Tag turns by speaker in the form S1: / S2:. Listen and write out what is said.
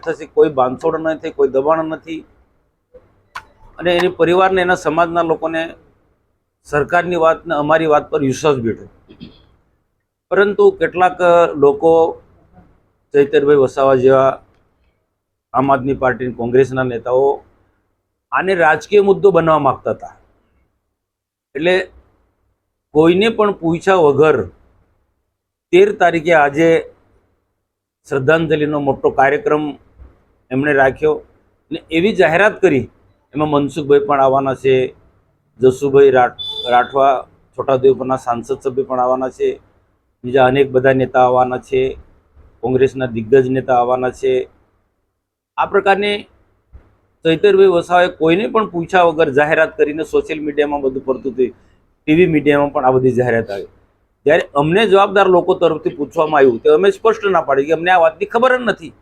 S1: થશે, કોઈ બાંધછોડ નથી, કોઈ દબાણ નથી અને એની પરિવારને એના સમાજના લોકોને સરકારની વાત ને અમારી વાત પર વિશ્વાસ બેઠો. પરંતુ કેટલાક લોકો ચૈતરભાઈ વસાવા જેવા આમ આદમી પાર્ટી કોંગ્રેસના નેતાઓ આને રાજકીય મુદ્દો બનવા માંગતા હતા. એટલે કોઈને પણ પૂછ્યા વગર 13 તારીખે આજે શ્રદ્ધાંજલિનો મોટો કાર્યક્રમ એમણે રાખ્યો અને એવી જાહેરાત કરી, એમાં મનસુખભાઈ પણ આવવાના છે, જસુભાઈ રાઠવા છોટાઉદેપુરના સાંસદ સભ્ય પણ આવવાના છે, બીજા અનેક બધા નેતા આવવાના છે, કોંગ્રેસના દિગ્ગજ નેતા આવવાના છે. આ પ્રકારની ચૈતરભાઈ વસાવાએ કોઈને પણ પૂછ્યા વગર જાહેરાત કરીને સોશિયલ મીડિયામાં બધું પડતું હતું, ટીવી મીડિયામાં પણ આ બધી જાહેરાત આવી. જ્યારે અમને જવાબદાર લોકો તરફથી પૂછવામાં આવ્યું તો અમે સ્પષ્ટ ના પાડી કે અમને આ વાતની ખબર જ નથી.